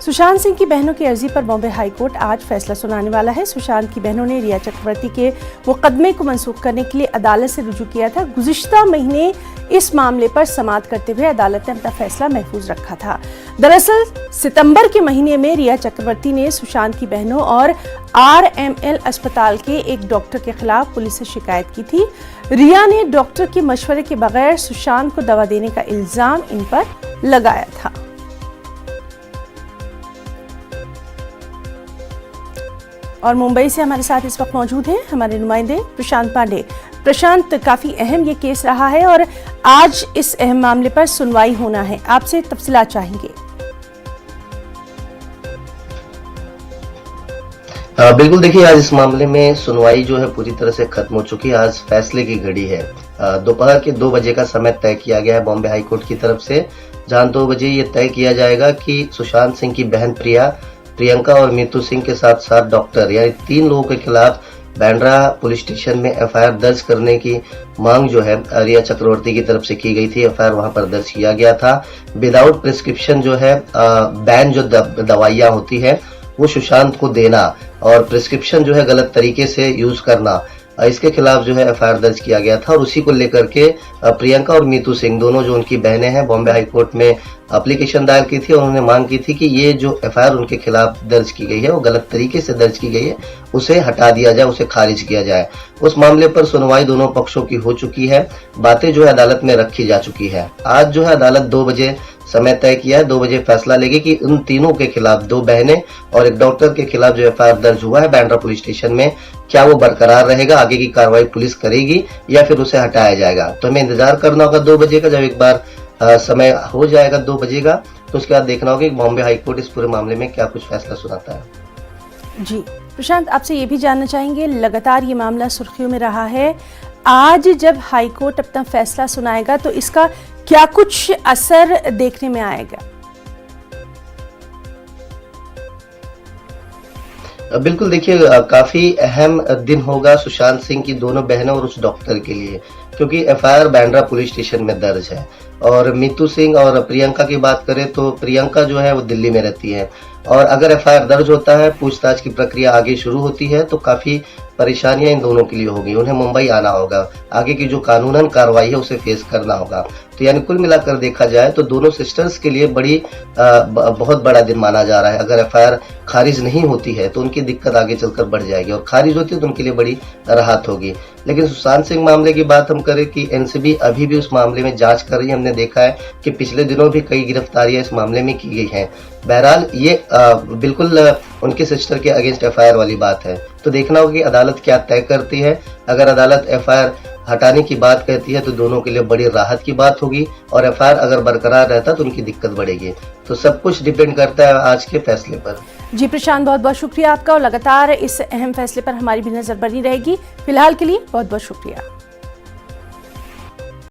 सुशांत सिंह की बहनों की अर्जी पर बॉम्बे हाई कोर्ट आज फैसला सुनाने वाला है। सुशांत की बहनों ने रिया चक्रवर्ती के मुकदमे को मंसूख करने के लिए अदालत से रुजू किया था। गुज़िश्ता महीने इस मामले पर समाअत करते हुए अदालत ने अपना फैसला महफूज रखा था। दरअसल सितंबर के महीने में रिया चक्रवर्ती ने सुशांत की बहनों और RML अस्पताल के एक डॉक्टर के खिलाफ पुलिस से शिकायत की थी। रिया ने डॉक्टर के मशवरे के बगैर सुशांत को दवा देने का इल्जाम इन पर लगाया था। और मुंबई से हमारे साथ इस वक्त मौजूद हैं हमारे नुमाइंदे प्रशांत पांडे। प्रशांत, काफी अहम ये केस रहा है और आज इस अहम मामले पर सुनवाई होना है, आपसे तफसीलात चाहेंगे। बिल्कुल, देखिए आज इस मामले में सुनवाई जो है पूरी तरह से खत्म हो चुकी है। आज फैसले की घड़ी है। दोपहर के 2 बजे का समय तय किया गया है बॉम्बे हाई कोर्ट की तरफ से, जहां 2 बजे ये तय किया जाएगा कि सुशांत सिंह की बहन प्रियंका और मीतू सिंह के साथ साथ डॉक्टर यानी 3 लोगों के खिलाफ बांद्रा पुलिस स्टेशन में FIR दर्ज करने की मांग जो है रिया चक्रवर्ती की तरफ से की गई थी। FIR वहां पर दर्ज किया गया था। विदाउट प्रिस्क्रिप्शन जो है बैन जो दवाइयां होती है वो सुशांत को देना और प्रिस्क्रिप्शन जो है गलत तरीके से यूज करना, इसके खिलाफ जो है FIR दर्ज किया गया था। और उसी को लेकर के प्रियंका और मीतू सिंह दोनों जो उनकी बहनें हैं बॉम्बे हाई कोर्ट में एप्लीकेशन दायर की थी और उन्होंने मांग की थी कि ये जो FIR उनके खिलाफ दर्ज की गई है वो गलत तरीके से दर्ज की गई है, उसे हटा दिया जाए, उसे खारिज किया जाए। उस मामले पर सुनवाई दोनों पक्षों की हो चुकी है। बातें जो है अदालत में रखी जा चुकी है। आज जो है अदालत 2 बजे समय तय किया है। 2 बजे फैसला लेगी कि उन तीनों के खिलाफ, 2 बहनें और एक डॉक्टर के खिलाफ जो FIR दर्ज हुआ है बांद्रा पुलिस स्टेशन में, क्या वो बरकरार रहेगा, आगे की कार्रवाई पुलिस करेगी या फिर उसे हटाया जाएगा। तो हमें इंतजार करना होगा 2 बजे का। जब एक बार समय हो जाएगा 2 बजे का, तो उसके बाद देखना होगा कि बॉम्बे हाई कोर्ट इस पूरे मामले में क्या कुछ फैसला सुनाता है। जी प्रशांत, आपसे ये भी जानना चाहेंगे, लगातार ये मामला सुर्खियों में रहा है। आज जब हाई कोर्ट अपना फैसला सुनाएगा तो इसका क्या कुछ असर देखने में आएगा? बिल्कुल, देखिए काफी अहम दिन होगा सुशांत सिंह की दोनों बहनों और उस डॉक्टर के लिए, क्योंकि FIR बांद्रा पुलिस स्टेशन में दर्ज है। और मीतू सिंह और प्रियंका की बात करें तो प्रियंका जो है वो दिल्ली में रहती है और अगर FIR दर्ज होता है, पूछताछ की प्रक्रिया आगे शुरू होती है तो काफी परेशानियां इन दोनों के लिए होगी। उन्हें मुंबई आना होगा, आगे की जो कानूनन कार्रवाई है उसे फेस करना होगा। तो यानी कुल मिलाकर देखा जाए तो दोनों सिस्टर्स के लिए बहुत बड़ा दिन माना जा रहा है। अगर FIR खारिज नहीं होती है तो उनकी दिक्कत आगे चलकर बढ़ जाएगी और खारिज होती है तो उनके लिए बड़ी राहत होगी। लेकिन सुशांत सिंह मामले की बात हम करें कि NCB अभी भी उस मामले में जांच कर रही है। हमने देखा है कि पिछले दिनों भी कई गिरफ्तारियां इस मामले में की गई हैं। बहरहाल ये बिल्कुल उनके सिस्टर के अगेंस्ट FIR वाली बात है। तो देखना होगा कि अदालत क्या तय करती है। अगर अदालत FIR हटाने की बात कहती है तो दोनों के लिए बड़ी राहत की बात होगी और FIR अगर बरकरार रहता तो उनकी दिक्कत बढ़ेगी। तो सब कुछ डिपेंड करता है आज के फैसले पर। जी प्रशांत, बहुत बहुत शुक्रिया आपका और लगातार इस अहम फैसले पर हमारी भी नजर बनी रहेगी। फिलहाल के लिए बहुत बहुत शुक्रिया।